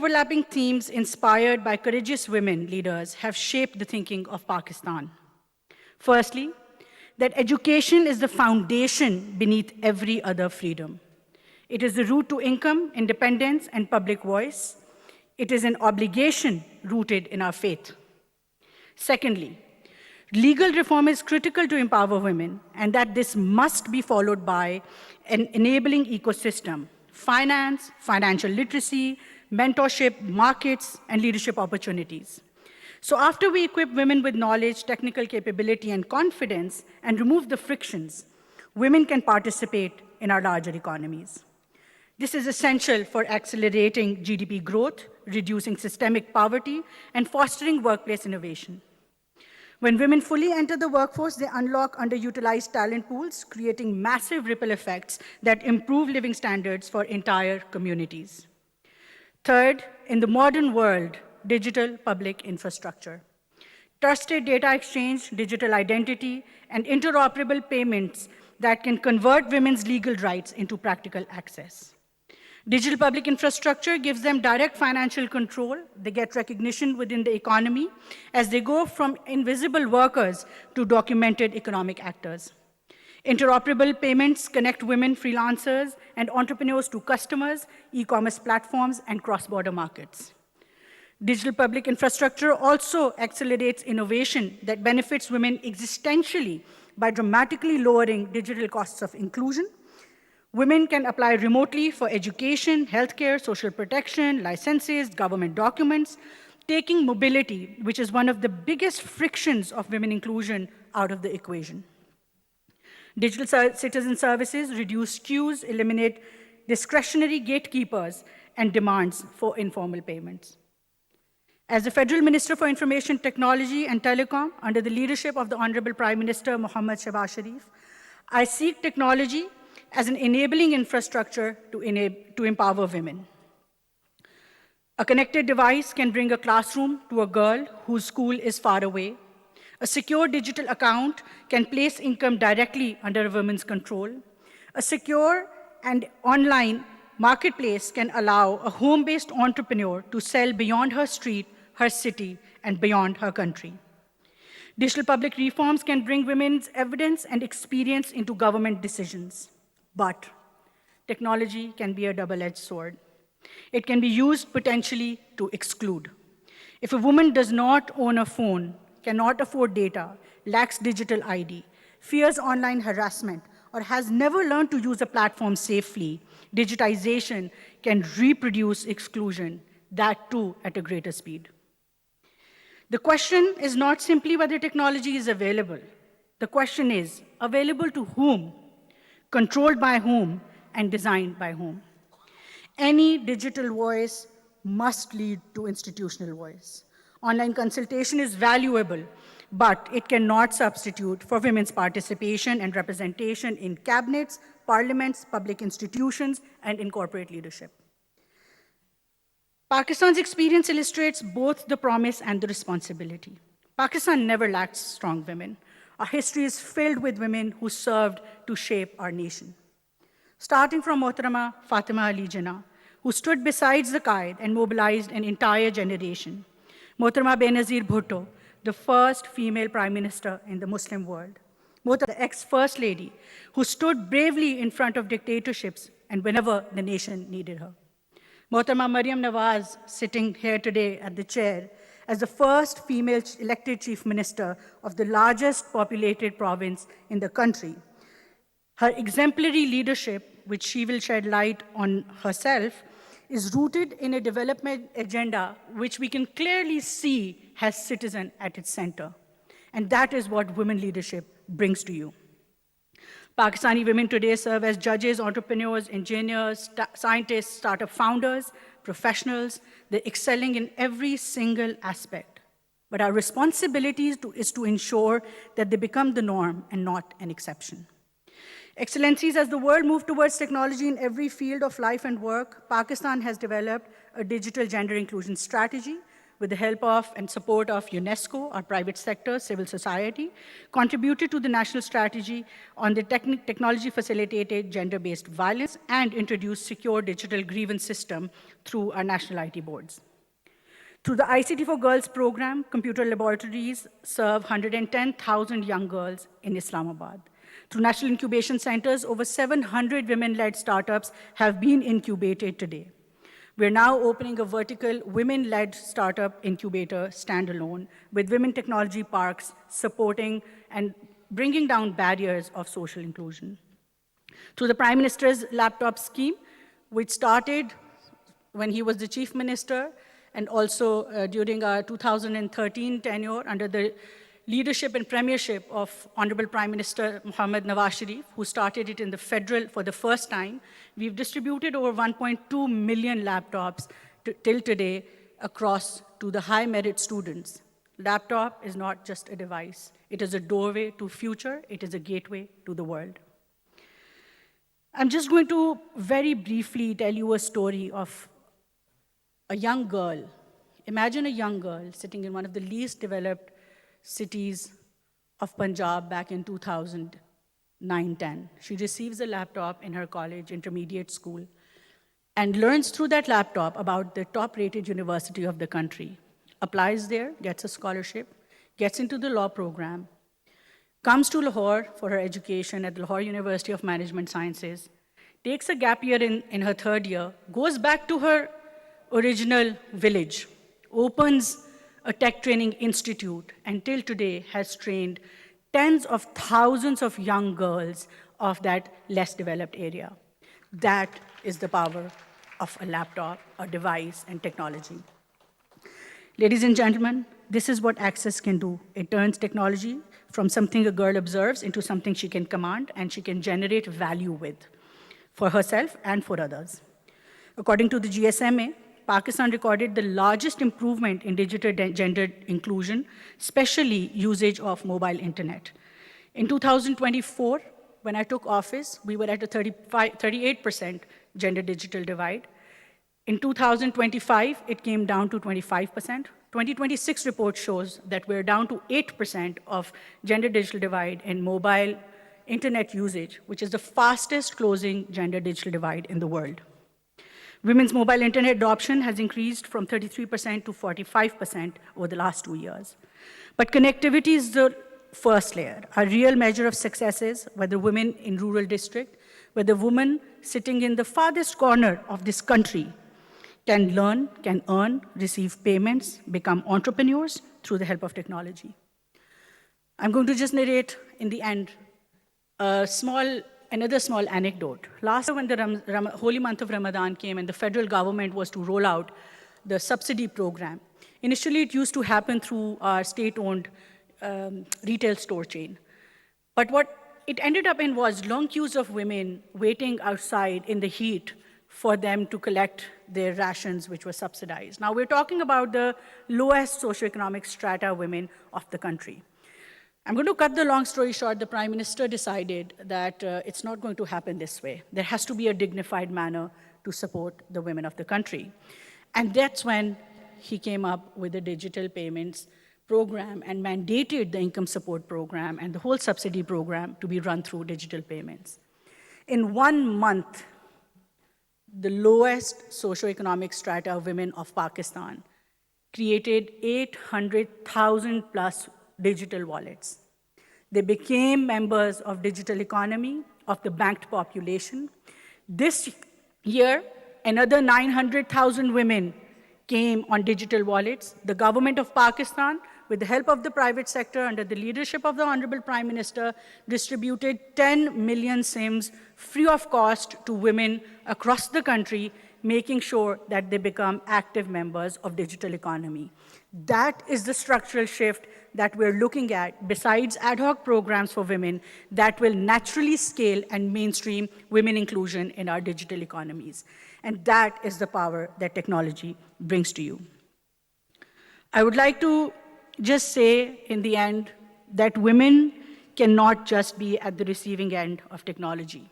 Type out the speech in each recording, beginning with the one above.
overlapping themes inspired by courageous women leaders have shaped the thinking of Pakistan. Firstly, that education is the foundation beneath every other freedom. It is the route to income, independence, and public voice. It is an obligation rooted in our faith. Secondly, legal reform is critical to empower women, and that this must be followed by an enabling ecosystem, finance, financial literacy, mentorship, markets, and leadership opportunities. So after we equip women with knowledge, technical capability, and confidence, and remove the frictions, women can participate in our larger economies. This is essential for accelerating GDP growth, reducing systemic poverty, and fostering workplace innovation. When women fully enter the workforce, they unlock underutilized talent pools, creating massive ripple effects that improve living standards for entire communities. Third, in the modern world, digital public infrastructure. Trusted data exchange, digital identity, and interoperable payments that can convert women's legal rights into practical access. Digital public infrastructure gives them direct financial control. They get recognition within the economy as they go from invisible workers to documented economic actors. Interoperable payments connect women, freelancers, and entrepreneurs to customers, e-commerce platforms, and cross-border markets. Digital public infrastructure also accelerates innovation that benefits women existentially by dramatically lowering digital costs of inclusion. Women can apply remotely for education, healthcare, social protection, licenses, government documents, taking mobility, which is one of the biggest frictions of women inclusion, out of the equation. Digital citizen services reduce queues, eliminate discretionary gatekeepers, and demands for informal payments. As the Federal Minister for Information Technology and Telecom, under the leadership of the Honorable Prime Minister Mohammad Shehbaz Sharif, I seek technology as an enabling infrastructure to empower women. A connected device can bring a classroom to a girl whose school is far away. A secure digital account can place income directly under a woman's control. A secure and online marketplace can allow a home-based entrepreneur to sell beyond her street, her city, and beyond her country. Digital public reforms can bring women's evidence and experience into government decisions. But technology can be a double-edged sword. It can be used potentially to exclude. If a woman does not own a phone, cannot afford data, lacks digital ID, fears online harassment, or has never learned to use a platform safely, digitization can reproduce exclusion, that too at a greater speed. The question is not simply whether technology is available. The question is, available to whom, controlled by whom, and designed by whom? Any digital voice must lead to institutional voice. Online consultation is valuable, but it cannot substitute for women's participation and representation in cabinets, parliaments, public institutions, and in corporate leadership. Pakistan's experience illustrates both the promise and the responsibility. Pakistan never lacked strong women. Our history is filled with women who served to shape our nation. Starting from Mohtarama Fatima Ali Jinnah, who stood beside the Qaid and mobilized an entire generation. Mohtarama Benazir Bhutto, the first female prime minister in the Muslim world. Mohtarama, the ex-first lady, who stood bravely in front of dictatorships and whenever the nation needed her. Mohtarama Maryam Nawaz, sitting here today at the chair, as the first female elected chief minister of the largest populated province in the country. Her exemplary leadership, which she will shed light on herself, is rooted in a development agenda which we can clearly see has citizen at its center. And that is what women leadership brings to you. Pakistani women today serve as judges, entrepreneurs, engineers, scientists, startup founders, professionals. They're excelling in every single aspect. But our responsibility is to ensure that they become the norm and not an exception. Excellencies, as the world moves towards technology in every field of life and work, Pakistan has developed a digital gender inclusion strategy with the help of and support of UNESCO, our private sector, civil society, contributed to the national strategy on the technology-facilitated gender-based violence and introduced secure digital grievance system through our national IT boards. Through the ICT for Girls program, computer laboratories serve 110,000 young girls in Islamabad. Through national incubation centers, over 700 women-led startups have been incubated today. We're now opening a vertical women-led startup incubator standalone with women technology parks supporting and bringing down barriers of social inclusion. Through the Prime Minister's laptop scheme, which started when he was the Chief Minister, and also during our 2013 tenure under the leadership and premiership of Honorable Prime Minister Mohammad Nawaz Sharif, who started it in the federal for the first time. We've distributed over 1.2 million laptops till today across to the high merit students. Laptop is not just a device. It is a doorway to future. It is a gateway to the world. I'm just going to very briefly tell you a story of a young girl. Imagine a young girl sitting in one of the least developed cities of Punjab back in 2009-10. She receives a laptop in her college, intermediate school, and learns through that laptop about the top-rated university of the country, applies there, gets a scholarship, gets into the law program, comes to Lahore for her education at the Lahore University of Management Sciences, takes a gap year in her third year, goes back to her original village, opens a tech training institute, and till today has trained tens of thousands of young girls of that less developed area. That is the power of a laptop, a device, and technology. Ladies and gentlemen, this is what Access can do. It turns technology from something a girl observes into something she can command and she can generate value with for herself and for others. According to the GSMA, Pakistan recorded the largest improvement in digital gender inclusion, especially usage of mobile internet. In 2024, when I took office, we were at a 38% gender digital divide. In 2025, it came down to 25%. 2026 report shows that we're down to 8% of gender digital divide in mobile internet usage, which is the fastest closing gender digital divide in the world. Women's mobile internet adoption has increased from 33% to 45% over the last 2 years. But connectivity is the first layer. A real measure of success is whether women in rural district, whether women sitting in the farthest corner of this country can learn, can earn, receive payments, become entrepreneurs through the help of technology. I'm going to just narrate in the end another small anecdote. Last year when the holy month of Ramadan came and the federal government was to roll out the subsidy program, initially it used to happen through our state-owned retail store chain. But what it ended up in was long queues of women waiting outside in the heat for them to collect their rations, which were subsidized. Now we're talking about the lowest socioeconomic strata women of the country. I'm going to cut the long story short. The Prime Minister decided that it's not going to happen this way. There has to be a dignified manner to support the women of the country. And that's when he came up with the digital payments program and mandated the income support program and the whole subsidy program to be run through digital payments. In 1 month, the lowest socioeconomic strata of women of Pakistan created 800,000 plus digital wallets. They became members of digital economy, of the banked population. This year, another 900,000 women came on digital wallets. The government of Pakistan, with the help of the private sector under the leadership of the Honorable Prime Minister, distributed 10 million SIMs free of cost to women across the country, making sure that they become active members of digital economy. That is the structural shift that we're looking at, besides ad hoc programs for women that will naturally scale and mainstream women inclusion in our digital economies. And that is the power that technology brings to you. I would like to just say in the end that women cannot just be at the receiving end of technology.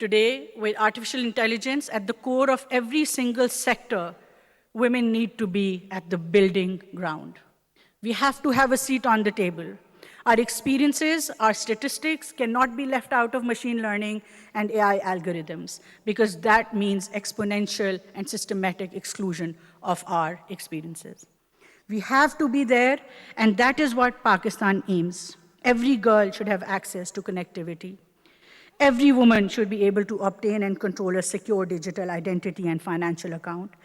Today, with artificial intelligence at the core of every single sector, women need to be at the building ground. We have to have a seat on the table. Our experiences, our statistics cannot be left out of machine learning and AI algorithms, because that means exponential and systematic exclusion of our experiences. We have to be there, and that is what Pakistan aims. Every girl should have access to connectivity. Every woman should be able to obtain and control a secure digital identity and financial account.